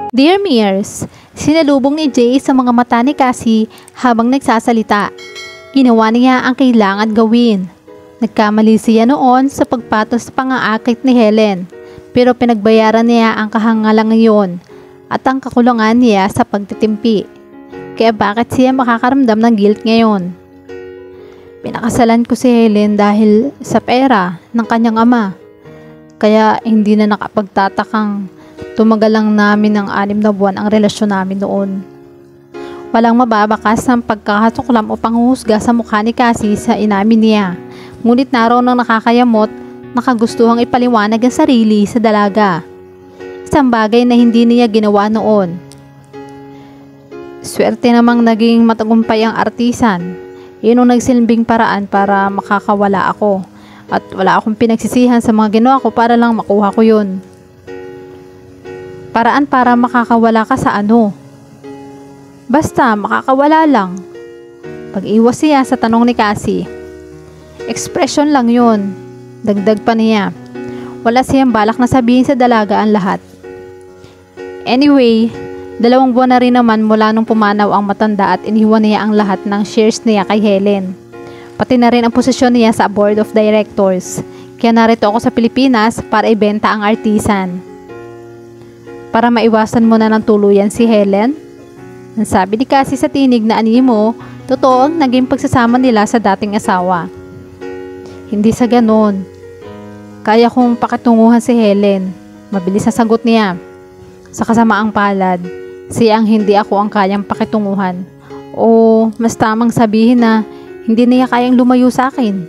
Dear Mears, sinalubong ni Jay sa mga mata ni Cassie habang nagsasalita. Ginawa niya ang kailangan gawin. Nagkamali siya noon sa pagpatos sa pang-aakit ni Helen, pero pinagbayaran niya ang kahangalang iyon at ang kakulangan niya sa pagtitimpi. Kaya bakit siya makakaramdam ng guilt ngayon? Pinakasalan ko si Helen dahil sa pera ng kanyang ama. Kaya hindi na nakapagtatakang tumagal lang namin ng 6 na buwan ang relasyon namin noon. Walang mababakas ng pagkakatuklam o panghuhusga sa mukha ni Cassie sa inamin niya. Ngunit naroon ng nakakayamot, nakagustuhang ipaliwanag ang sarili sa dalaga. Isang bagay na hindi niya ginawa noon. Swerte namang naging matagumpay ang artisan. Yun ang nagsilbing paraan para makakawala ako. At wala akong pinagsisihan sa mga ginawa ko para lang makuha ko yun. Paraan para makakawala ka sa ano? Basta makakawala lang. Pag-iwas siya sa tanong ni Cassie. Expression lang yun. Dagdag pa niya. Wala siyang balak na sabihin sa dalaga ang lahat. Anyway, 2 buwan na rin naman mula nung pumanaw ang matanda at iniwan niya ang lahat ng shares niya kay Helen. Pati na rin ang posisyon niya sa board of directors. Kaya narito ako sa Pilipinas para ibenta ang artisan. Para maiwasan mo na ng tuluyan si Helen? Ang sabi ni Cassie sa tinig na animo, totoo ang naging pagsasama nila sa dating asawa. Hindi sa ganon. Kaya kong pakitunguhan si Helen. Mabilis na sagot niya. Sa kasamaang palad, siya ang hindi ako ang kayang pakitunguhan. O mas tamang sabihin na hindi niya kayang lumayo sa akin.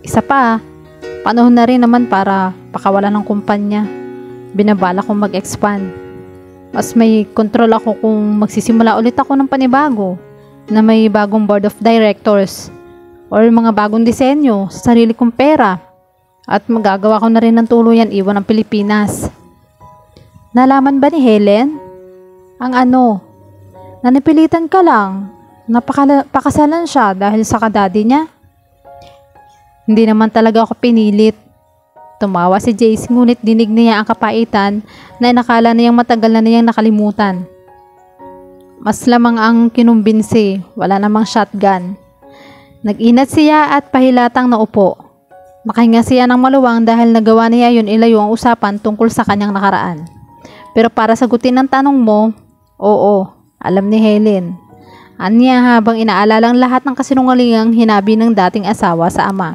Isa pa, panahon na rin naman para pakawalan ng kumpanya. Binabala kong mag-expand. Mas may control ako kung magsisimula ulit ako ng panibago na may bagong board of directors or mga bagong disenyo sa sarili kong pera at magagawa ko na rin ng tuluyan iwan ng Pilipinas. Nalaman ba ni Helen? Ang ano? Nanipilitan ka lang. Napakasalan siya dahil sa kadadi niya? Hindi naman talaga ako pinilit. Tumawa si Jace ngunit dinig niya ang kapaitan na nakala niyang matagal na niyang nakalimutan. Mas lamang ang kinumbinsi, wala namang shotgun. Nag-inat siya at pahilatang naupo. Makahinga siya ng maluwang dahil nagawa niya yun ilayo ang usapan tungkol sa kanyang nakaraan. Pero para sagutin ang tanong mo, oo, alam ni Helen. Anya habang inaalala ang lahat ng kasinungalingang hinabi ng dating asawa sa ama.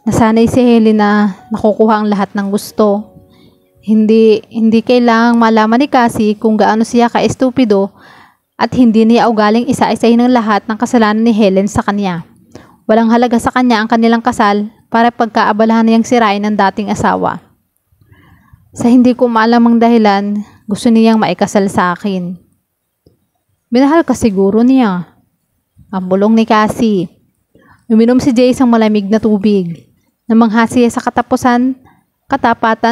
Nasanay si Helen na nakukuha ang lahat ng gusto. Hindi kailangang malaman ni Cassie kung gaano siya ka-estupido at hindi niya ugaling isa-isahin ng lahat ng kasalanan ni Helen sa kanya. Walang halaga sa kanya ang kanilang kasal para pagkaabalahan niyang sirain ng dating asawa. Sa hindi ko maalam ang dahilan, gusto niyang maikasal sa akin. Minahal ka siguro niya. Ang bulong ni Cassie. Uminom si Jace ang malamig na tubig. Namangha siya sa katapatan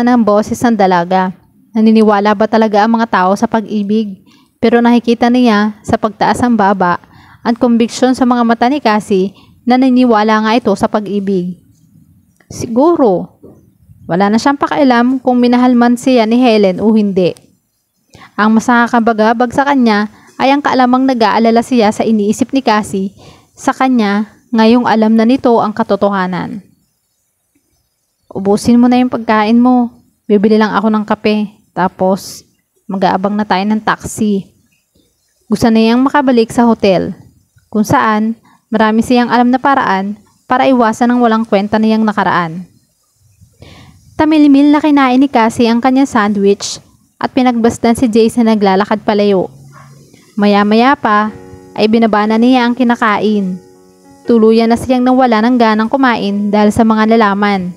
ng boses ng dalaga. Naniniwala ba talaga ang mga tao sa pag-ibig? Pero nakikita niya sa pagtaas ng baba ang conviction sa mga mata ni Cassie na naniniwala nga ito sa pag-ibig. Siguro, wala na siyang pakialam kung minahal man siya ni Helen o hindi. Ang mas nakakabagabag sa kanya ay ang kaalamang nag-aalala siya sa iniisip ni Cassie sa kanya ngayong alam na nito ang katotohanan. Ubusin mo na yung pagkain mo. Bibili lang ako ng kape. Tapos, mag-aabang na tayo ng taxi. Gusto na niyang makabalik sa hotel. Kung saan, marami siyang alam na paraan para iwasan ang walang kwenta niyang nakaraan. Tamilmil na kinain ni Cassie ang kanyang sandwich at pinagbasdan si Jace na naglalakad palayo. Maya-maya pa, ay binabana niya ang kinakain. Tuluyan na siyang nawala ng ganang kumain dahil sa mga nalaman.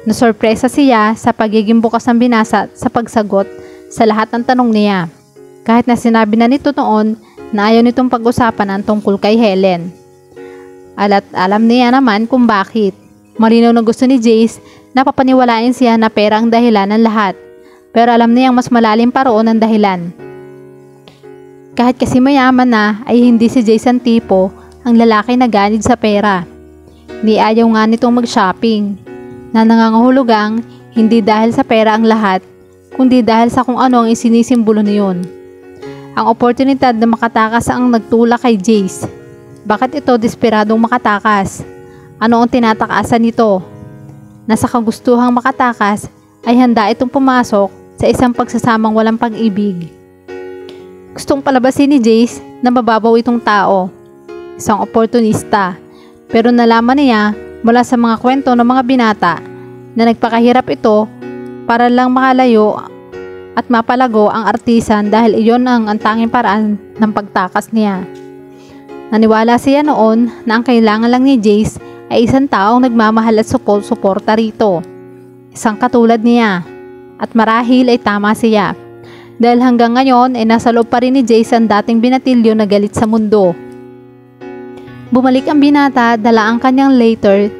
Nasorpresa siya sa pagiging bukas ng binasa sa pagsagot sa lahat ng tanong niya. Kahit na sinabi na nito noon na ayaw nitong pag-usapan ang tungkol kay Helen. At alam niya naman kung bakit. Malinaw na gusto ni Jace na papaniwalain siya na pera ang dahilan ng lahat. Pero alam niyang mas malalim pa roon ang dahilan. Kahit kasi mayaman na ay hindi si Jace ang tipo ang lalaki na ganid sa pera. Ni ayaw nga nitong mag-shopping. Na nangangahulugang hindi dahil sa pera ang lahat, kundi dahil sa kung ano ang isinisimbolo niyon. Ang oportunidad na makatakas ang nagtulak kay Jace. Bakit ito desperadong makatakas? Ano ang tinatakasan nito? Nasa kagustuhang makatakas ay handa itong pumasok sa isang pagsasamang walang pag-ibig. Gustong palabasin ni Jace na mababaw itong tao. Isang oportunista. Pero nalaman niya mula sa mga kwento ng mga binata na nagpakahirap ito para lang makalayo at mapalago ang artisan dahil iyon ang tanging paraan ng pagtakas niya. Naniwala siya noon na ang kailangan lang ni Jace ay isang taong nagmamahal at suporta rito. Isang katulad niya. At marahil ay tama siya. Dahil hanggang ngayon ay nasa loob pa rin ni Jace ang dating binatilyo na galit sa mundo. Bumalik ang binata, dala ang kanyang letter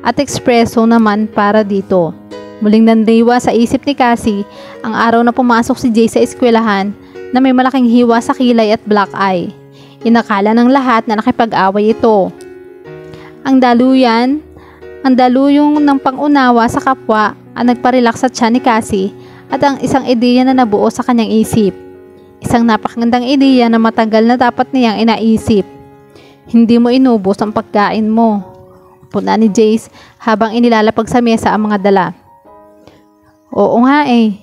at ekspreso naman para dito. Muling nandiwa sa isip ni Cassie ang araw na pumasok si Jace sa eskwelahan na may malaking hiwa sa kilay at black eye. Inakala ng lahat na nakipag-away ito. Ang daluyong ng pangunawa sa kapwa ang nagparelax sa tiyan ni Cassie at ang isang ideya na nabuo sa kanyang isip. Isang napakagandang ideya na matagal na dapat niyang inaisip. Hindi mo inubos ang pagkain mo. Puna ni Jace habang inilalapag sa mesa ang mga dala. Oo nga eh.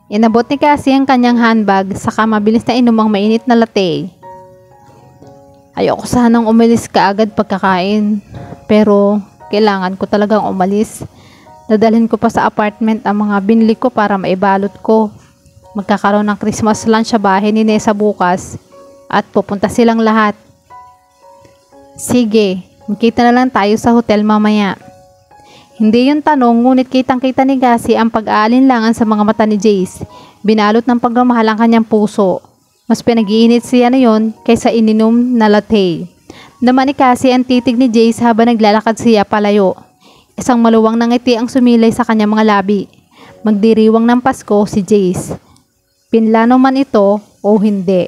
Inabot ni Cassie ang kanyang handbag saka mabilis na inumang mainit na latte. Ayoko sanang umalis kaagad pagkakain. Pero kailangan ko talagang umalis. Dadalhin ko pa sa apartment ang mga binili ko para maibalot ko. Magkakaroon ng Christmas lunch sa bahay ni Nessa bukas at pupunta silang lahat. Sige, magkita na lang tayo sa hotel mamaya. Hindi yung tanong, ngunit kitang-kita ni Cassie ang pag-aalinlangan sa mga mata ni Jace. Binalot ng pagmamahal ang kanyang puso. Mas pinag-iinit siya na yon kaysa ininom na latte. Naman ni Cassie ang titig ni Jace habang naglalakad siya palayo. Isang maluwang na ngiti ang sumilay sa kanyang mga labi. Magdiriwang ng Pasko si Jace. Pinlano man ito o hindi.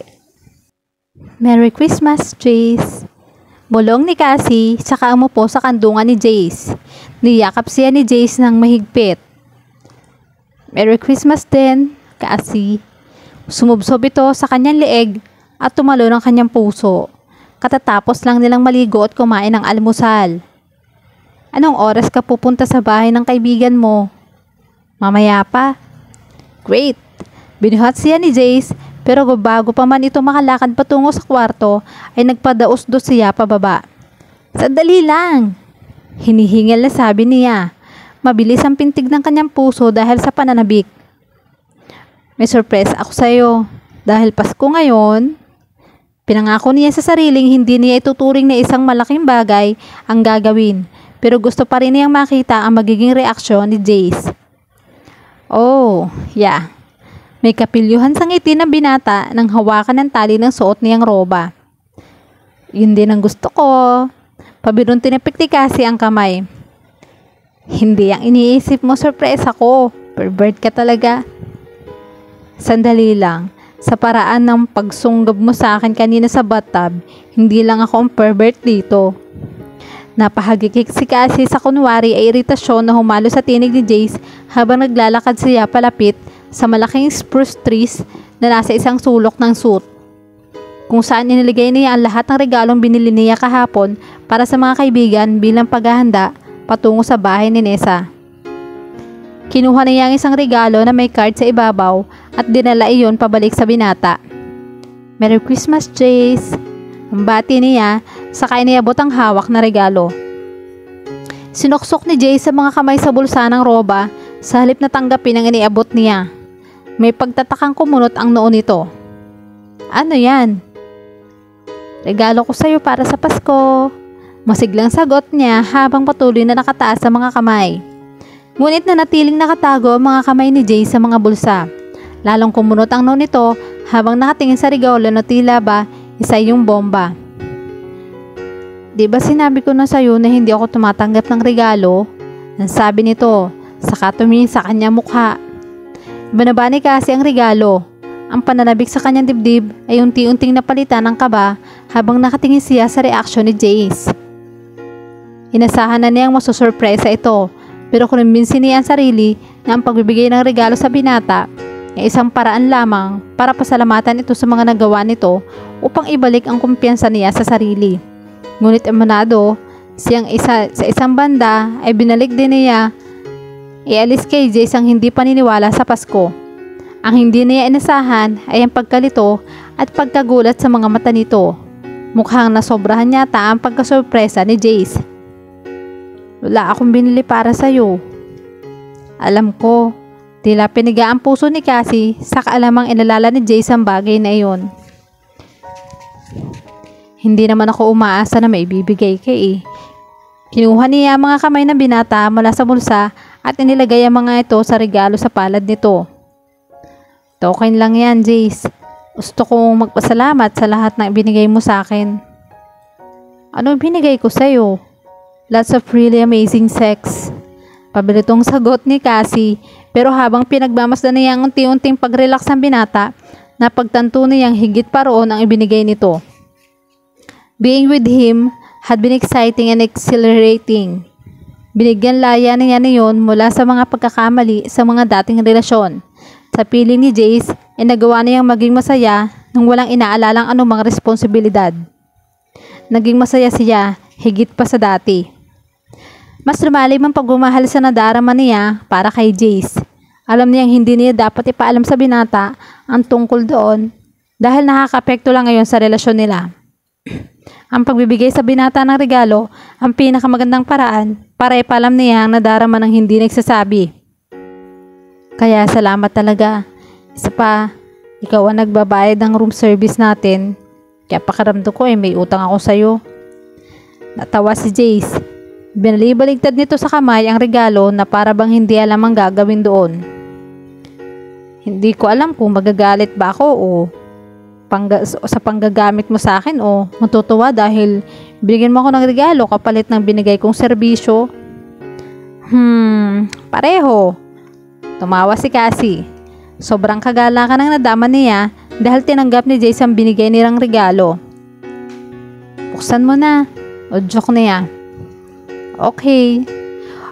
Merry Christmas, Jace. Bulong ni Cassie saka umupo sa kandungan ni Jace. Niyakap siya ni Jace ng mahigpit. Merry Christmas din, Cassie. Sumubsob ito sa kanyang leeg at tumalo ng kanyang puso. Katatapos lang nilang maligo at kumain ng almusal. Anong oras ka pupunta sa bahay ng kaibigan mo? Mamaya pa. Great. Binuhat siya ni Jace pero bago pa man ito makalakad patungo sa kwarto ay nagpadaos-dos siya pababa. Sandali lang. Hinihingal na sabi niya. Mabilis ang pintig ng kanyang puso dahil sa pananabik. May surprise ako sa iyo. Dahil Pasko ngayon, pinangako niya sa sariling hindi niya ituturing na isang malaking bagay ang gagawin. Pero gusto pa rin niyang makita ang magiging reaksyon ni Jace. Oh, yeah. May kapilyuhan sa ngiti ng binata nang hawakan ng tali ng suot niyang roba. Yun din ang gusto ko. Pabirong tinapik ni Cassie ang kamay. Hindi ang iniisip mo, surprise ako. Pervert ka talaga. Sandali lang. Sa paraan ng pagsunggab mo sa akin kanina sa bathtub, hindi lang ako ang pervert dito. Napahagikik si Cassie sa kunwari ay iritasyon na humalo sa tinig ni Jace habang naglalakad siya palapit sa malaking spruce trees na nasa isang sulok ng suit, kung saan iniligay niya ang lahat ng regalong binili niya kahapon para sa mga kaibigan bilang paghahanda patungo sa bahay ni Nessa. Kinuha niya ang isang regalo na may card sa ibabaw at dinala iyon pabalik sa binata. Merry Christmas, Jace! Ang bati niya, saka iniabot ang hawak na regalo. Sinuksok ni Jace sa mga kamay sa bulsa ng roba sa halip na tanggapin ang iniabot niya. May pagtatakang kumunot ang noo nito. Ano yan? Regalo ko sa'yo para sa Pasko. Masiglang sagot niya habang patuloy na nakataas sa mga kamay. Ngunit nanatiling nakatago ang mga kamay ni Jace sa mga bulsa. Lalong kumunot ang noo nito habang nakatingin sa regalo na tila ba isa yung bomba. Di ba sinabi ko na sa'yo na hindi ako tumatanggap ng regalo? Ang sabi nito, saka tumingin sa kanyang mukha. Binaba ni Cassie ang regalo. Ang pananabik sa kanyang dibdib ay unti-unting napalitan ng kaba habang nakatingin siya sa reaksyon ni Jace. Inasahan na niyang masusurpresa ito, pero kunumbinsi niya ang sarili na ang pagbibigay ng regalo sa binata ay isang paraan lamang para pasalamatan ito sa mga nagawa nito upang ibalik ang kumpiyansa niya sa sarili. Ngunit emanado, siyang sa isang banda ay binalik din niya ialis kay Jace ang hindi paniniwala sa Pasko. Ang hindi niya inasahan ay ang pagkalito at pagkagulat sa mga mata nito. Mukhang nasobrahan yata ang pagkasorpresa ni Jace. Wala akong binili para sa'yo. Alam ko, tila piniga ang puso ni Cassie sa kaalamang inalala ni Jace ang bagay na iyon. Hindi naman ako umaasa na maibibigay kay Kinuha niya ang mga kamay ng binata mula sa bulsa at inilagay ang mga ito sa regalo sa palad nito. Token lang yan, Jace. Gusto kong magpasalamat sa lahat ng ibinigay mo sa akin. Ano binigay ko sa'yo? Lots of really amazing sex. Pabilitong sagot ni Cassie, pero habang pinagmamasdan niya ang unti-unting pag-relax ng binata, napagtanto niyang higit pa roon ang ibinigay nito. Being with him had been exciting and exhilarating. Binigyan laya niya niyon mula sa mga pagkakamali sa mga dating relasyon. Sa piling ni Jace, ay nagawa niyang maging masaya nang walang inaalalang anumang responsibilidad. Naging masaya siya, higit pa sa dati. Mas lumalim ang pagmamahal sa nadarama niya para kay Jace. Alam niyang hindi niya dapat ipaalam sa binata ang tungkol doon dahil nakakapekto lang ngayon sa relasyon nila. Ang pagbibigay sa binata ng regalo ang pinakamagandang paraan para ipaalam niya ang nadarama ng hindi nagsasabi. Kaya salamat talaga. Isa pa, ikaw ang nagbabayad ng room service natin. Kaya pakiramdam ko may utang ako sa'yo. Natawa si Jace. Binalibaligtad nito sa kamay ang regalo na para bang hindi alam ang gagawin doon. Hindi ko alam kung magagalit ba ako o sa panggagamit mo sa akin o matutuwa dahil binigyan mo ako ng regalo kapalit ng binigay kong serbisyo. Pareho. Tumawa si Cassie. Sobrang kagalakan ang nadama niya dahil tinanggap ni Jace ang binigay nilang regalo. Buksan mo na. O joke niya. Okay.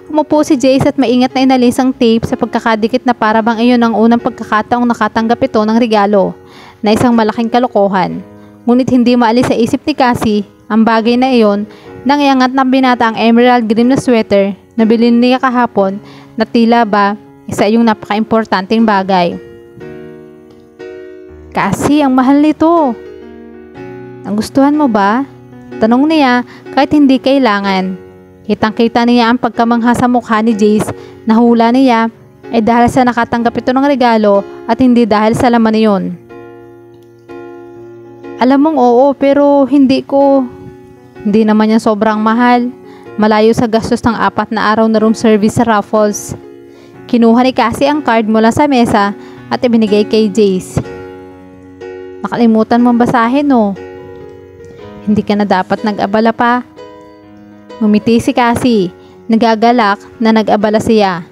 Umupo si Jace at maingat na inalis ang tape sa pagkakadikit na para bang iyon ang unang pagkakataong nakatanggap ito ng regalo na isang malaking kalokohan. Ngunit hindi maalis sa isip ni Cassie ang bagay na iyon nang iangat ng binata ang emerald green na sweater na bilhin niya kahapon na tila ba isa yung napaka-importanting bagay. Cassie, ang mahal nito. Nagustuhan mo ba? Tanong niya kahit hindi kailangan. Kitang-kita niya ang pagkamangha sa mukha ni Jace na hula niya ay dahil sa nakatanggap ito ng regalo at hindi dahil sa laman niyon. Alam mong oo pero hindi naman yan sobrang mahal. Malayo sa gastos ng 4 na araw na room service sa Raffles. Kinuha ni Cassie ang card mula sa mesa at ibinigay kay Jace. Nakalimutan mong basahin no? Hindi ka na dapat nag-abala pa. Ngumiti si Cassie. Nagagalak na nag-abala siya.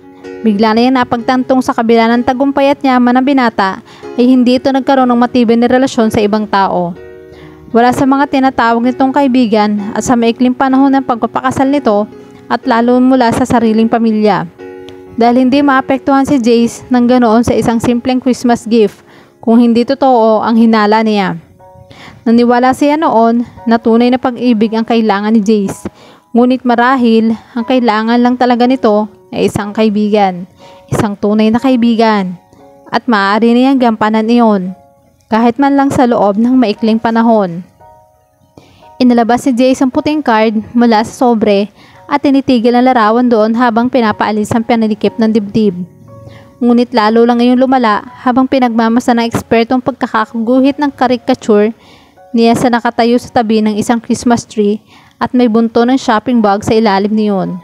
Bigla na yung napagtantong sa kabila ng tagumpay at yaman ng binata ay hindi ito nagkaroon ng matibay na relasyon sa ibang tao. Wala sa mga tinatawag nitong kaibigan at sa maikling panahon ng pagpapakasal nito at lalo mula sa sariling pamilya. Dahil hindi maapektuhan si Jace ng ganoon sa isang simpleng Christmas gift kung hindi totoo ang hinala niya. Naniwala siya noon na tunay na pag-ibig ang kailangan ni Jace. Ngunit marahil ang kailangan lang talaga nito ay isang kaibigan, isang tunay na kaibigan. At maaari niyang gampanan iyon kahit man lang sa loob ng maikling panahon. Inalabas si Jace ang puting card mula sa sobre at tinitigil ang larawan doon habang pinapaalis ang pananikip ng dibdib. Ngunit lalo lang ngayong lumala habang pinagmamasa ng ekspertong pagkakaguhit ng caricature niya sa nakatayo sa tabi ng isang Christmas tree at may bunto ng shopping bag sa ilalim niyon.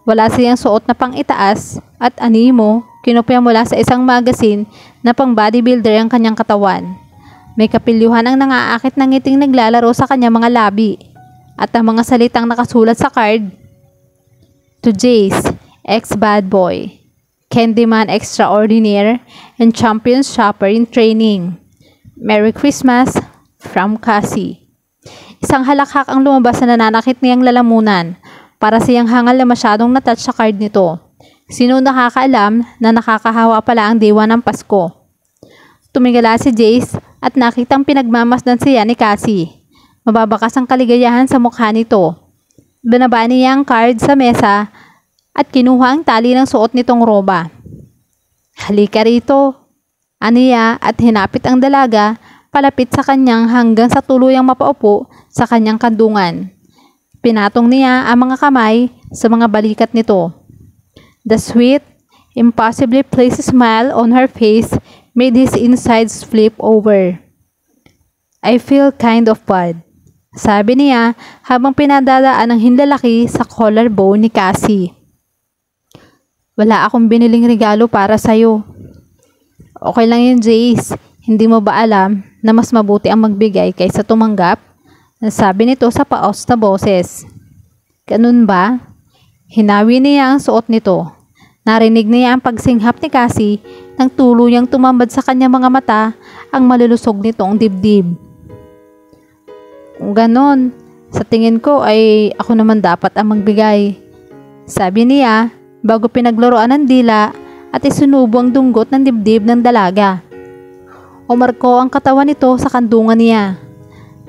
Wala siyang suot na pang-itaas at animo, kinopya mula sa isang magazine na pang bodybuilder ang kanyang katawan. May kapilyuhan ang nangaakit ng ngiting naglalaro sa kanyang mga labi at ang mga salitang nakasulat sa card. To Jace, ex-bad boy, Candyman extraordinaire, and champion shopper in training. Merry Christmas from Cassie. Isang halakhak ang lumabas na nananakit niyang lalamunan para siyang hangal na masyadong natouch sa card nito. Sino nakakaalam na nakakahawa pala ang diwa ng Pasko? Tumigala si Jace at nakitang pinagmamasdan siya ni Cassie. Mababakas ang kaligayahan sa mukha nito. Binaba niya ang card sa mesa at kinuha ang tali ng suot nitong roba. Halika rito, aniya at hinapit ang dalaga palapit sa kanyang hanggang sa tuluyang mapaupo sa kanyang kandungan. Pinatong niya ang mga kamay sa mga balikat nito. The sweet, impossibly pleased smile on her face made his insides flip over. I feel kind of bad, sabi niya habang pinadadaan ang hinlalaki sa collarbone ni Cassie. Wala akong biniling regalo para sa'yo. Okay lang yun, Jace. Hindi mo ba alam na mas mabuti ang magbigay kaysa tumanggap? Sabi nito sa paos na boses. Ganun ba? Hinawi niya ang suot nito. Narinig niya ang pagsinghap ni Cassie nang tuluyang tumambad sa kanyang mga mata ang malulusog nitong dibdib. Kung ganon, sa tingin ko ay ako naman dapat ang magbigay. Sabi niya bago pinaglaruan ng dila at isinubo ang dunggot ng dibdib ng dalaga. Umarko ang katawan nito sa kandungan niya.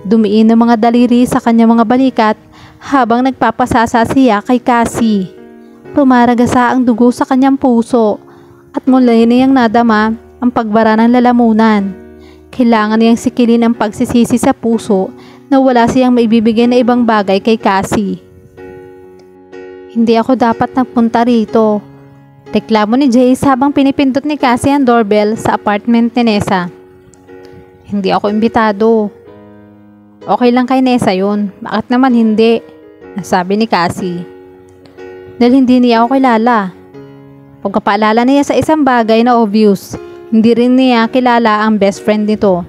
Dumiin ang mga daliri sa kanyang mga balikat habang nagpapasasa siya kay Cassie. Pumaragasa ang dugo sa kanyang puso at mula niyang nadama ang pagbara ng lalamunan. Kailangan niyang sikilin ang pagsisisi sa puso na wala siyang maibibigay na ibang bagay kay Cassie. Hindi ako dapat nagpunta rito. Reklamo ni Jace habang pinipindot ni Cassie ang doorbell sa apartment ni Nessa. Hindi ako imbitado. Okay lang kay Nessa yun. Bakit naman hindi? Nasabi ni Cassie. Dahil hindi niya ako kilala. Pagkapaalala niya sa isang bagay na obvious, hindi rin niya kilala ang best friend nito.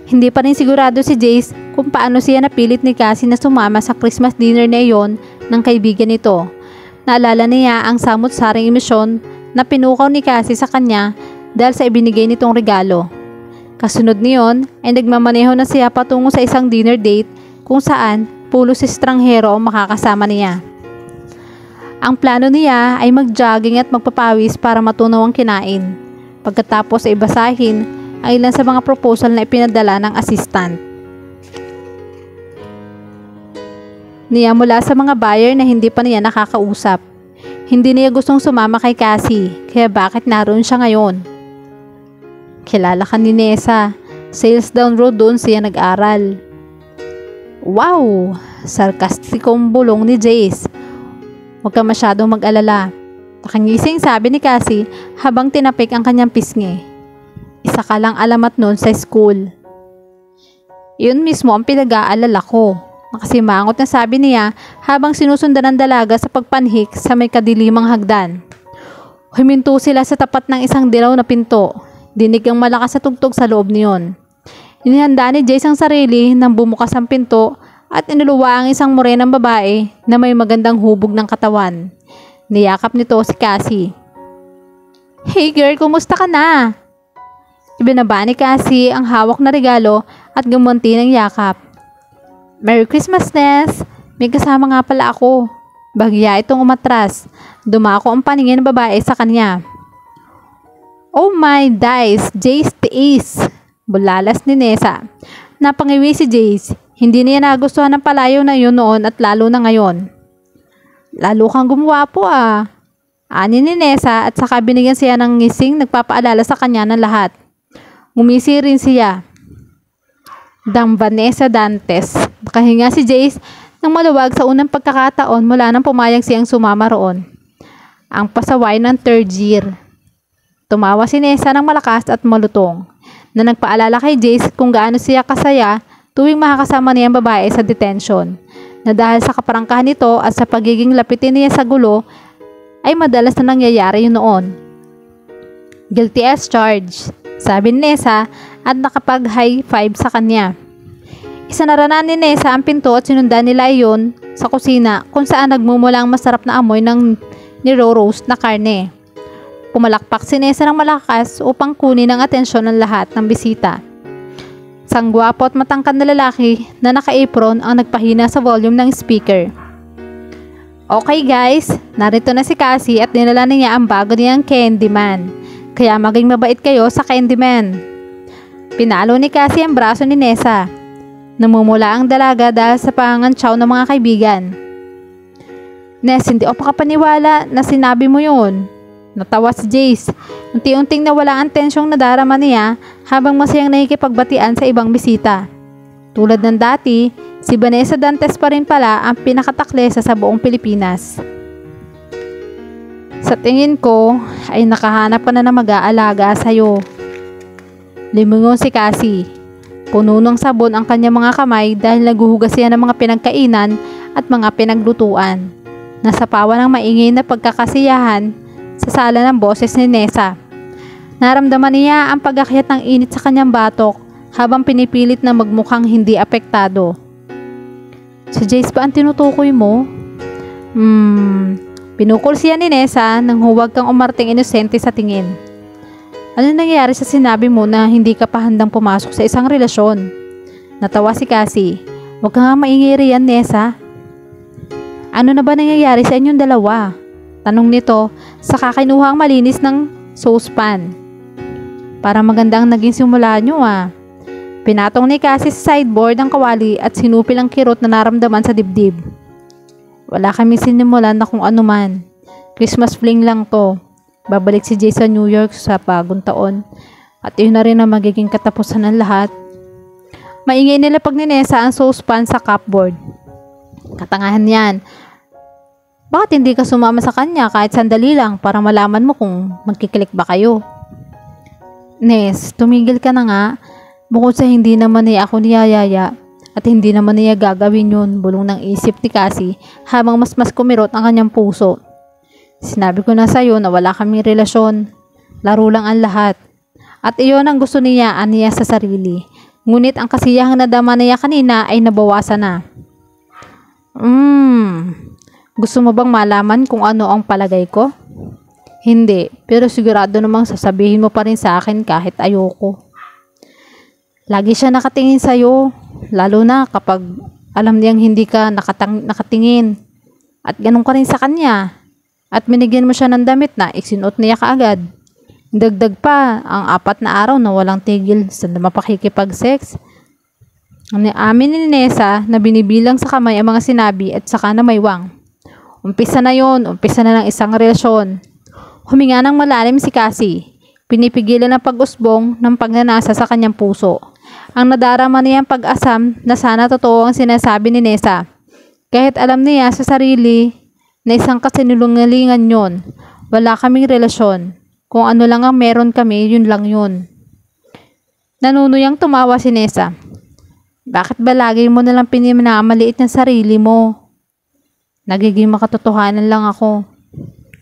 Hindi pa rin sigurado si Jace kung paano siya napilit ni Cassie na sumama sa Christmas dinner na iyon ng kaibigan nito. Naalala niya ang samot-saring emosyon na pinukaw ni Cassie sa kanya dahil sa ibinigay nitong regalo. Kasunod niyon ay nagmamaneho na siya patungo sa isang dinner date kung saan pulos estranghero ang makakasama niya. Ang plano niya ay mag-jogging at magpapawis para matunaw ang kinain. Pagkatapos ay basahin ang ilan sa mga proposal na ipinadala ng assistant niya mula sa mga buyer na hindi pa niya nakakausap. Hindi niya gustong sumama kay Cassie, kaya bakit naroon siya ngayon? Kilala ka ni Nessa. Sales down road doon siya nag-aral. Wow! Sarkastikong bulong ni Jace. Huwag ka masyadong mag-alala. Nakangising sabi ni Cassie habang tinapik ang kanyang pisngi. Isa ka lang alamat noon sa school. Iyon mismo ang pinag-aalala ko. Nakasimangot na sabi niya habang sinusundan ng dalaga sa pagpanhik sa may kadilimang hagdan. Huminto sila sa tapat ng isang dilaw na pinto. Dinig ang malakas na tugtog sa loob niyon. Inihanda ni Jace ang sarili nang bumukas ang pinto at inuluwa ang isang morenang babae na may magandang hubog ng katawan. Niyakap nito si Cassie. Hey girl, kumusta ka na? Ibinaba ni Cassie ang hawak na regalo at gumunti ng yakap. Merry Christmas, Ness! May kasama nga pala ako. Bagya itong umatras. Dumako ang paningin ng babae sa kanya. Oh my dice, Jace the Ace! Bulalas ni Nessa. Napangiwi si Jace. Hindi niya nagustuhan ng palayo na yun noon at lalo na ngayon. Lalo kang gumwapo ah. Ani ni Nessa at saka binigyan siya ng ngising nagpapaalala sa kanya ng lahat. Ngumisi rin siya. Dang Vanessa Dantes. Nakahinga si Jace nang maluwag sa unang pagkakataon mula nang pumayag siyang sumama roon. Ang pasaway ng third year. Tumawa si Nessa ng malakas at malutong na nagpaalala kay Jace kung gaano siya kasaya tuwing makakasama niya ang babae sa detention, na dahil sa kaparangkahan nito at sa pagiging lapitin niya sa gulo ay madalas na nangyayari yun noon. Guilty as charged, sabi ni Nessa at nakapag-high five sa kanya. Isanaranan ni Nessa ang pinto at sinundan nila iyon sa kusina kung saan nagmumula ang masarap na amoy ng niro-roast na karne. Pumalakpak si Nessa ng malakas upang kunin ang atensyon ng lahat ng bisita. Isang gwapo at matangkad na lalaki na naka-apron ang nagpahina sa volume ng speaker. Okay guys, narito na si Cassie at dinala niya ang bago niyang Candyman. Kaya maging mabait kayo sa Candyman. Pinalo ni Cassie ang braso ni Nessa. Namumula ang dalaga dahil sa pangangantsaw ng mga kaibigan. Ness, hindi ako makapaniwala na sinabi mo yun. Natawa si Jace. Unti-unting nawala ang tensyong nadarama niya habang masayang nakikipagbatian sa ibang bisita. Tulad ng dati, si Vanessa Dantes pa rin pala ang pinakataklesa sa buong Pilipinas. Sa tingin ko, ay nakahanap ka na ng mag-aalaga sa'yo. Limungon si Cassie. Puno ng sabon ang kanyang mga kamay dahil naguhugas siya ng mga pinagkainan at mga pinaglutuan. Nasapawan ng maingay na pagkakasiyahan sa sala ng boses ni Nessa. Naramdaman niya ang pag-akyat ng init sa kanyang batok habang pinipilit na magmukhang hindi apektado. Si Jace ba ang tinutukoy mo? Pinukol siya ni Nessa nang huwag kang umarting inosente sa tingin. Ano nangyayari sa sinabi mo na hindi ka pa handang pumasok sa isang relasyon? Natawa si Cassie. Huwag ka nga maingay riyan, Nessa. Ano na ba nangyayari sa inyong dalawa? Tanong nito sa kakinuhang malinis ng saucepan. Para magandang naging simula nyo Pinatong ni Cassie sa sideboard ang kawali at sinupil ang kirot na naramdaman sa dibdib. Wala kami sinimulan na kung ano man. Christmas fling lang to. Babalik si Jay sa New York sa bagong taon. At yun na rin ang magiging katapusan ng lahat. Maingay nila pag ninesa ang saucepan sa cupboard. Katangahan yan. Bakit hindi ka sumama sa kanya kahit sandali lang para malaman mo kung magkiklik ba kayo? Nes, tumigil ka na nga. Bukod sa hindi naman niya ako niyayaya at hindi naman niya gagawin yun, bulong ng isip ni Cassie habang mas kumirot ang kanyang puso. Sinabi ko na sa'yo na wala kaming relasyon. Laro lang ang lahat. At iyon ang gusto niya sa sarili. Ngunit ang kasiyahang nadama niya kanina ay nabawasan na. Gusto mo bang malaman kung ano ang palagay ko? Hindi, pero sigurado namang sasabihin mo pa rin sa akin kahit ayoko. Lagi siya nakatingin sa'yo, lalo na kapag alam niyang hindi ka nakatingin. At ganun ka rin sa kanya. At binigyan mo siya ng damit na isinuot niya kaagad. Dagdag pa ang 4 na araw na walang tigil sa mapakikipag-sex. Amin ni Nessa na binibilang sa kamay ang mga sinabi at saka na maywang. Umpisa na yon, umpisa na ng isang relasyon. Huminga ng malalim si Cassie. Pinipigilan ang pag-usbong ng pagnanasa sa kanyang puso. Ang nadarama niyang pag-asam na sana totoo ang sinasabi ni Nessa. Kahit alam niya sa sarili na isang kasinungalingan yon. Wala kaming relasyon. Kung ano lang ang meron kami, yun lang yun. Nanunuyang tumawa si Nessa. Bakit ba lagi mo nalang pinakamaliit ng sarili mo? Nagiging makatotohanan lang ako.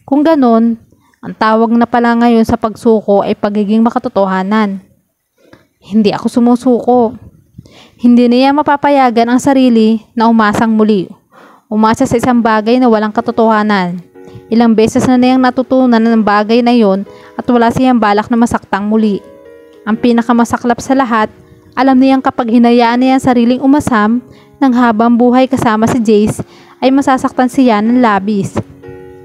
Kung ganon, ang tawag na pala ngayon sa pagsuko ay pagiging makatotohanan. Hindi ako sumusuko. Hindi niya mapapayagan ang sarili na umasang muli. Umasa sa isang bagay na walang katotohanan. Ilang beses na niyang natutunan ng bagay na yon at wala siyang balak na masaktang muli. Ang pinakamasaklap sa lahat, alam niyang kapag hinayaan niya ang sariling umasam ng habang buhay kasama si Jace, ay masasaktan siya ng labis.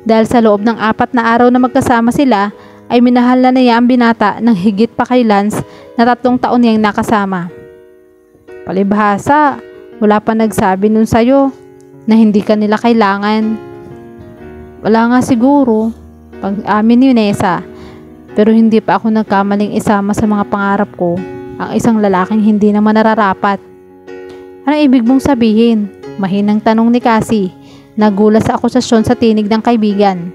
Dahil sa loob ng 4 na araw na magkasama sila, ay minahal na niya ang binata ng higit pa kay Lance na 3 taon niyang nakasama. Palibhasa, wala pa nagsabi nun sa'yo na hindi ka nila kailangan. Wala nga siguro, pag-amin ni Nessa, pero hindi pa ako nagkamaling isama sa mga pangarap ko ang isang lalaking hindi naman nararapat. Anong ibig mong sabihin? Mahinang tanong ni Cassie. Nagulat sa akusasyon sa tinig ng kaibigan.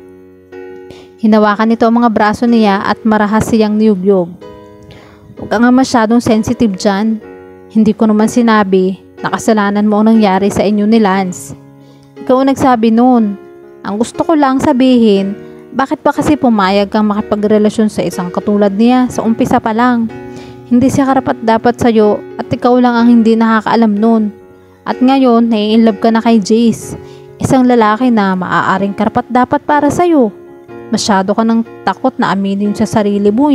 Hinawakan nito ang mga braso niya at marahas siyang niyugyog. Huwag ka nga masyadong sensitive dyan. Hindi ko naman sinabi na kasalanan mo ang nangyari sa inyo ni Lance. Ikaw ang nagsabi noon. Ang gusto ko lang sabihin, bakit ba kasi pumayag kang makipagrelasyon sa isang katulad niya sa umpisa pa lang? Hindi siya karapat-dapat sa'yo at ikaw lang ang hindi nakakaalam noon. At ngayon, nai-inlove ka na kay Jace. Isang lalaki na maaaring karapat-dapat para sa'yo. Masyado ka nang takot na aminin sa sarili mo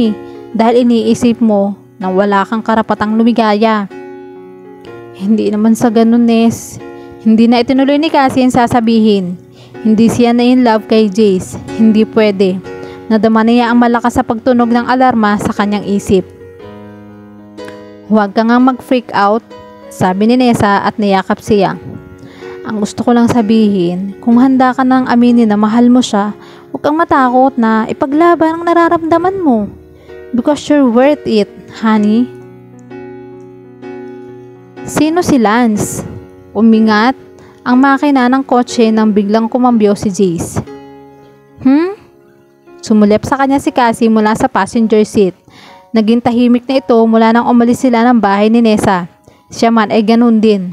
dahil iniisip mo na wala kang karapatang lumigaya. Hindi naman sa ganun, Ness. Hindi na itinuloy ni Cassie ang sasabihin. Hindi siya na in love kay Jace. Hindi pwede. Nadama niya ang malakas sa pagtunog ng alarma sa kanyang isip. Huwag ka nga mag-freak out, sabi ni Nessa at niyakap siya. Ang gusto ko lang sabihin, kung handa ka nang aminin na mahal mo siya, huwag kang matakot na ipaglaban ang nararamdaman mo. Because you're worth it, honey. Sino si Lance? Umingat ang makina ng kotse nang biglang kumambyo si Jace. Sumulip sa kanya si Cassie mula sa passenger seat. Naging tahimik na ito mula nang umalis sila ng bahay ni Nessa. Siya man ay ganun din.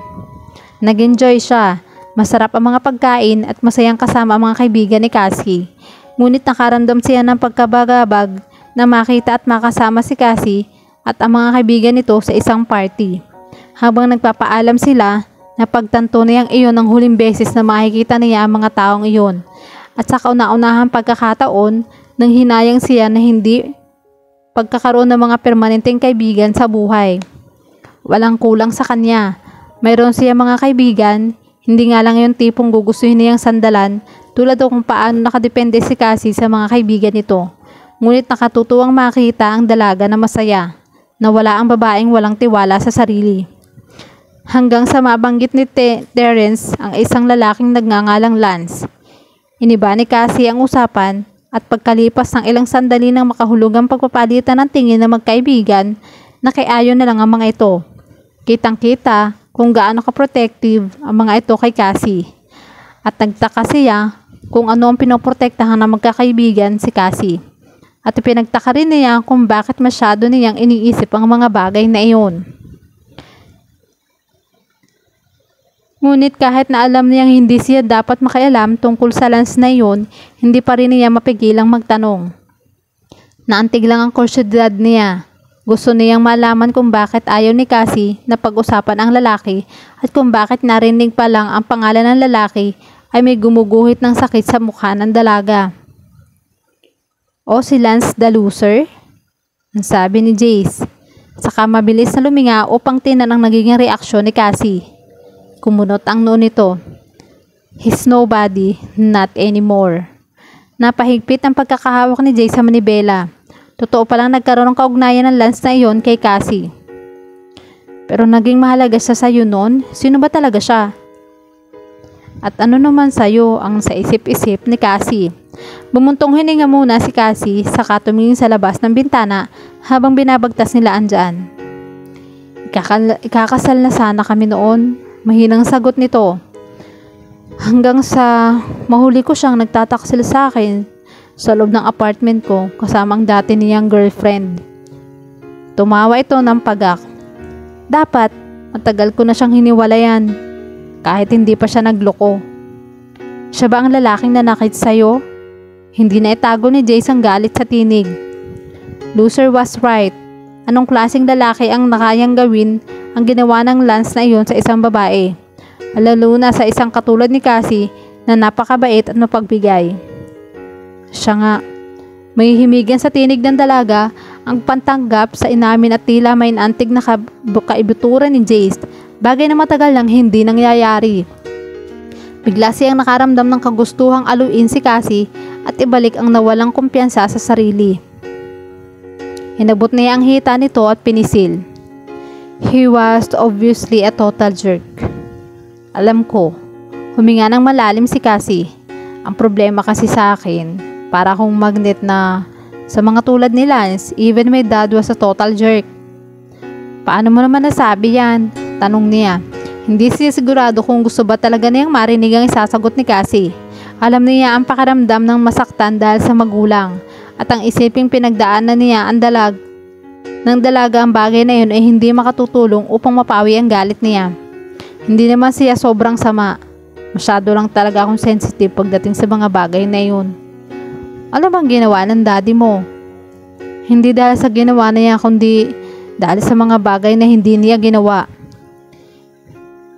Nag-enjoy siya. Masarap ang mga pagkain at masayang kasama ang mga kaibigan ni Cassie. Ngunit nakaramdam siya ng pagkabagabag na makita at makasama si Cassie at ang mga kaibigan nito sa isang party. Habang nagpapaalam sila, napagtanto niyang iyon ang huling beses na makikita niya ang mga taong iyon. At sa kauna-unahang pagkakataon, nang hinayang siya na hindi pagkakaroon ng mga permanenteng kaibigan sa buhay. Walang kulang sa kanya. Mayroon siya mga kaibigan, hindi nga lang yung tipong gugustuhin niyang sandalan tulad o kung paano nakadepende si Cassie sa mga kaibigan nito. Ngunit nakatutuwang makita ang dalaga na masaya, na wala ang babaeng walang tiwala sa sarili. Hanggang sa mabanggit ni Terence ang isang lalaking nagngangalang Lance. Iniba ni Cassie ang usapan at pagkalipas ng ilang sandali ng makahulugang pagpapalitan ng tingin ng magkaibigan, nakiayon na lang ang mga ito. Kitang-kita kung gaano ka-protective ang mga ito kay Cassie. At nagtaka siya kung ano ang pinoprotektahan ng magkakaibigan si Cassie. At pinagtaka rin niya kung bakit masyado niyang iniisip ang mga bagay na iyon. Ngunit kahit na alam niyang hindi siya dapat makialam tungkol sa Lance na iyon, hindi pa rin niya mapigilang magtanong. Naantig lang ang kuryosidad niya. Gusto niyang malaman kung bakit ayaw ni Cassie na pag-usapan ang lalaki at kung bakit narinig pa lang ang pangalan ng lalaki ay may gumuguhit ng sakit sa mukha ng dalaga. O si Lance the loser? Ang sabi ni Jace. Saka mabilis na luminga upang tinan ang nagiging reaksyon ni Cassie. Kumunot ang noo nito. He's nobody, not anymore. Napahigpit ang pagkakahawak ni Jace sa manibela. Totoo palang nagkaroon ng kaugnayan ng Lance na iyon kay Cassie. Pero naging mahalaga siya sa'yo noon? Sino ba talaga siya? At ano naman sa'yo ang sa isip-isip ni Cassie? Bumuntong hininga muna si Cassie saka tumingin sa labas ng bintana habang binabagtas nila andyan. Ikakasal na sana kami noon. Mahinang sagot nito. Hanggang sa mahuli ko siyang nagtataksil sa akin sa loob ng apartment ko kasama ang dati niyang girlfriend. Tumawa ito ng pagak. Dapat, matagal ko na siyang hiniwalayan kahit hindi pa siya nagloko. Siya ba ang lalaking nanakit sa'yo? Hindi na itago ni Jace ang galit sa tinig. Loser was right. Anong klaseng lalaki ang nakayang gawin ang ginawa ng Lance na iyon sa isang babae? Lalo na sa isang katulad ni Cassie na napakabait at mapagbigay. Siya nga, may himigan sa tinig ng dalaga ang pantanggap sa inamin at tila may antig na kaibuturan ni Jace, bagay na matagal lang hindi nangyayari. Bigla siyang nakaramdam ng kagustuhang aluin si Cassie at ibalik ang nawalang kumpiyansa sa sarili. Hinabot niya ang hita nito at pinisil. He was obviously a total jerk. Alam ko, huminga ng malalim si Cassie. Ang problema kasi sa akin, para akong magnet na sa mga tulad ni Lance, even my dad was a total jerk. Paano mo naman nasabi yan? Tanong niya. Hindi siya sigurado kung gusto ba talaga niyang marinig ang isasagot ni Cassie. Alam niya ang pakiramdam ng masaktan dahil sa magulang at ang isiping pinagdaanan niya ang dalaga ang bagay na yun ay hindi makatutulong upang mapawi ang galit niya. Hindi naman siya sobrang sama. Masyado lang talaga akong sensitive pagdating sa mga bagay na yun. Ano bang ginawa ng daddy mo? Hindi dahil sa ginawa niya kundi dahil sa mga bagay na hindi niya ginawa.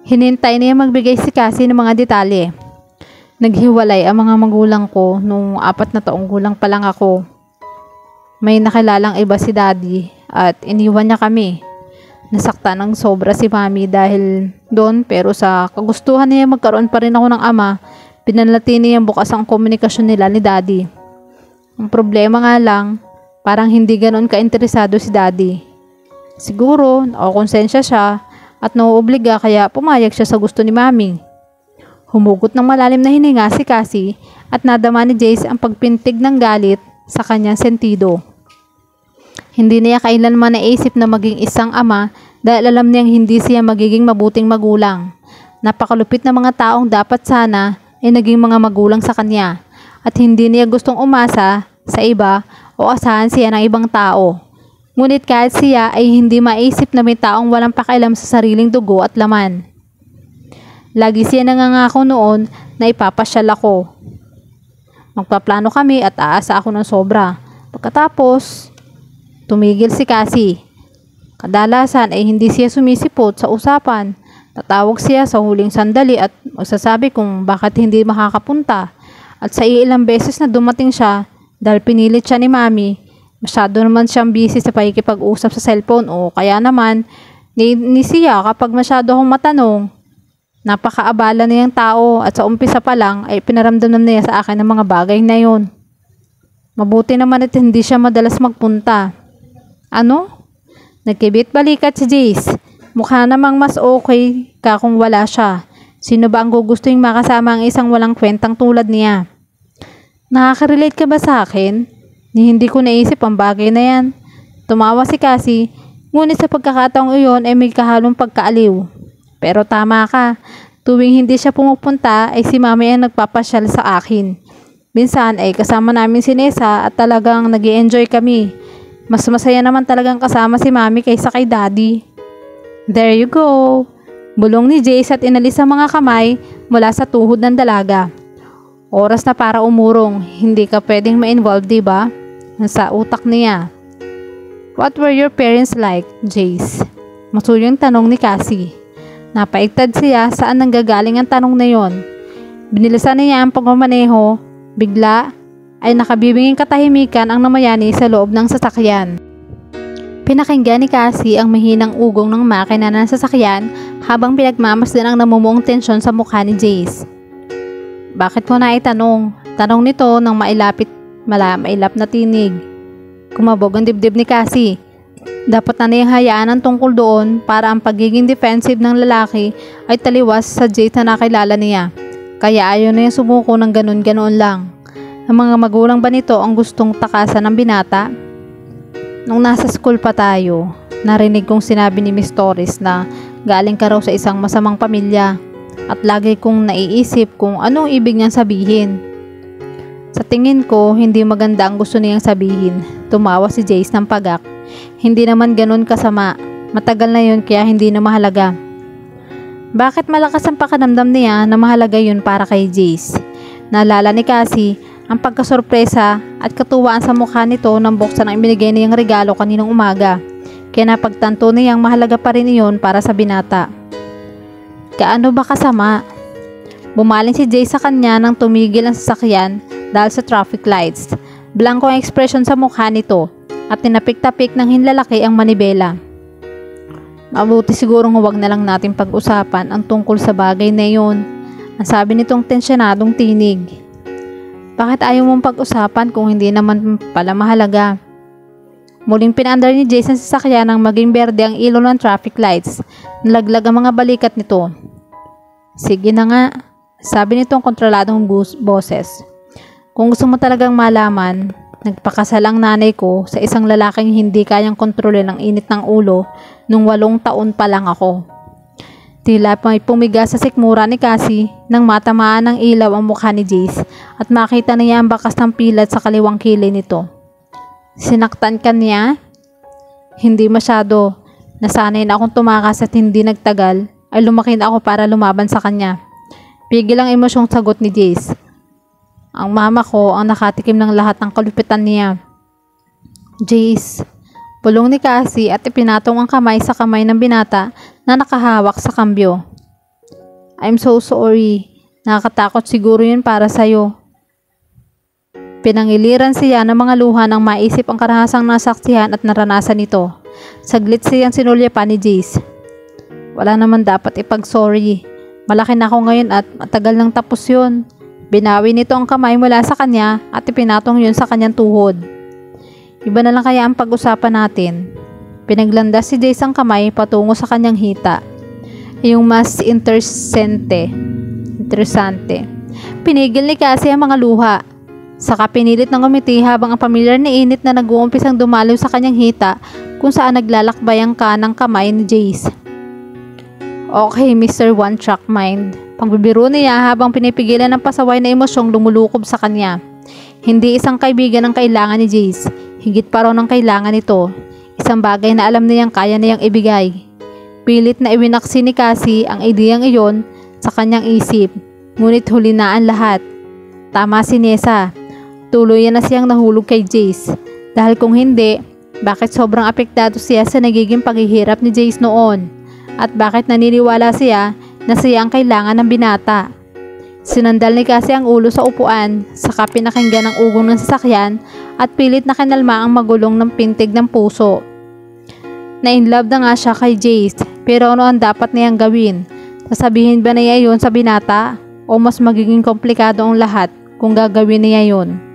Hinintay niya magbigay si Cassie ng mga detalye. Naghiwalay ang mga magulang ko nung 4 na taong gulang pa lang ako. May nakilalang iba si daddy at iniwan niya kami. Nasaktan ng sobra si mami dahil doon, pero sa kagustuhan niya magkaroon pa rin ako ng ama, Pinanatili niyang bukas ang komunikasyon nila ni Daddy. Ang problema nga lang, parang hindi ganoon ka-interesado si Daddy. Siguro, nakakonsensya siya at nauobliga kaya pumayag siya sa gusto ni Mami. Humugot ng malalim na hininga si Cassie at nadama ni Jace ang pagpintig ng galit sa kanyang sentido. Hindi niya kailanman naisip na maging isang ama dahil alam niyang hindi siya magiging mabuting magulang. Napakalupit na mga taong dapat sana ay naging mga magulang sa kanya at hindi niya gustong umasa sa iba o asahan siya ng ibang tao. Ngunit kahit siya ay hindi maisip na may taong walang pakialam sa sariling dugo at laman. Lagi siya nangangako noon na ipapasyal ako. Magpaplano kami at aasa ako ng sobra. Pagkatapos, tumigil si Cassie. Kadalasan ay hindi siya sumisipot sa usapan. Tatawag siya sa huling sandali at magsasabi kung bakit hindi makakapunta. At sa ilang beses na dumating siya, dahil pinilit siya ni Mami, masyado naman siyang busy sa pakikipag-usap sa cellphone o kaya naman, ni siya kapag masyado akong matanong, napakaabala na yung tao at sa umpisa pa lang ay pinaramdam na niya sa akin ng mga bagay na yon. Mabuti naman at hindi siya madalas magpunta. Ano? Nagkibit balikat si Jace. Mukha namang mas okay ka kung wala siya. Sino ba ang gugustuhin makasama ang isang walang kwentang tulad niya? Nakaka-relate ka ba sa akin? Hindi ko naisip ang bagay na yan. Tumawa si Cassie, ngunit sa pagkakataong iyon ay may kahalong pagkaaliw. Pero tama ka, tuwing hindi siya pumupunta ay si Mami ang nagpapasyal sa akin. Minsan ay kasama namin si Nessa at talagang nag-i-enjoy kami. Mas masaya naman talagang kasama si Mami kaysa kay Daddy. There you go! Bulong ni Jace at inalis ang mga kamay mula sa tuhod ng dalaga. Oras na para umurong, hindi ka pwedeng ma-involve, diba? Nasa utak niya. What were your parents like, Jace? Masuyong tanong ni Cassie. Napaigtad siya saan nanggagaling ang tanong na yon. Binilisan niya ang pagmamaneho, bigla ay nakabibinging katahimikan ang namayani sa loob ng sasakyan. Pinakinggan ni Cassie ang mahinang ugong ng makina ng sasakyan habang pinagmamasdan ang namumuong tensyon sa mukha ni Jace. Bakit mo na itanong? Tanong nito ng mailap na tinig. Kumabog ang dibdib ni Cassie. Dapat na niyang hayaan ang tungkol doon para ang pagiging defensive ng lalaki ay taliwas sa Jace na nakilala niya. Kaya ayaw na yung sumuko ng ganun-ganoon lang. Ang mga magulang ba nito ang gustong takasan ng binata? Nung nasa school pa tayo, narinig kong sinabi ni Miss Torres na galing ka raw sa isang masamang pamilya. At lagi kong naiisip kung anong ibig niyang sabihin. Sa tingin ko, hindi maganda ang gusto niyang sabihin. Tumawa si Jace ng pagak. Hindi naman ganun kasama. Matagal na yun kaya hindi na mahalaga. Bakit malakas ang pakiramdam niya na mahalaga yun para kay Jace? Naalala ni Cassie ang pagkasorpresa at katuwaan sa mukha nito nang buksan ang binigay niyang regalo kaninang umaga. Kaya napagtanto niyang mahalaga pa rin iyon para sa binata. Gaano ba kasama? Bumaling si Jay sa kanya nang tumigil ang sasakyan dahil sa traffic lights. Blanko ang ekspresyon sa mukha nito at tinapik-tapik ng hinlalaki ang manibela. Mabuti sigurong huwag na lang natin pag-usapan ang tungkol sa bagay na yun, ang sabi nitong tensyanadong tinig. Bakit ayaw mong pag-usapan kung hindi naman pala mahalaga? Muling pinandar ni Jason sa sasakyan nang maging berde ang ilaw ng traffic lights. Nalaglag ang mga balikat nito. Sige na nga, sabi nitong kontroladong boses. Kung gusto mo talagang malaman, nagpakasal ang nanay ko sa isang lalaking hindi kayang kontrolin ang init ng ulo nung 8 taon pa lang ako. Tila may pumiga sa sikmura ni Cassie nang matamaan ng ilaw ang mukha ni Jace at makita niya ang bakas ng pilat sa kaliwang kilay nito. Sinaktan ka niya? Hindi masyado. Nasanay na akong tumakas at hindi nagtagal ay lumaki na ako para lumaban sa kanya. Pigil ang emosyong sagot ni Jace. Ang mama ko ang nakatikim ng lahat ng kalupitan niya. Jace, bulong ni Cassie at ipinatong ang kamay sa kamay ng binata na nakahawak sa kambyo. I'm so sorry. Nakakatakot siguro yun para sa'yo. Pinangiliran siya ng mga luha nang maisip ang karahasang nasaksihan at naranasan nito. Saglit siyang sinulya pa ni Jace. Wala naman dapat ipag-sorry. Malaki na ako ngayon at matagal nang tapos yun. Binawi nito ang kamay mula sa kanya at ipinatong yun sa kanyang tuhod. Iba na lang kaya ang pag-usapan natin. Pinaglandas si Jace ang kamay patungo sa kanyang hita. Yung mas interesante. Pinigil ni Cassie ang mga luha. Saka pinilit ng ngumiti habang ang pamilyar na init na nag-uumpisang dumalaw sa kanyang hita kung saan naglalakbay ang kanang kamay ni Jace. Okay, Mr. One Track Mind. Pagbibiro niya habang pinipigilan ng pasaway na emosyong lumulukob sa kanya. Hindi isang kaibigan ang kailangan ni Jace, higit pa raw ng kailangan nito. Isang bagay na alam niyang kaya niyang ibigay. Pilit na iwinaksi ni Cassie ang ideyang iyon sa kanyang isip, ngunit huli na ang lahat. Tama si Nessa, tuluyan na siyang nahulog kay Jace. Dahil kung hindi, bakit sobrang apektado siya sa nagiging paghihirap ni Jace noon? At bakit naniniwala siya na siya ang kailangan ng binata? Sinandal ni Cassie ang ulo sa upuan, saka pinakinggan ang ugong ng sasakyan at pilit na kinalma ang magulong ng pintig ng puso. Na-inlove na nga siya kay Jace, pero ano ang dapat niyang gawin? Sasabihin ba niya yun sa binata? O mas magiging komplikado ang lahat kung gagawin niya yun?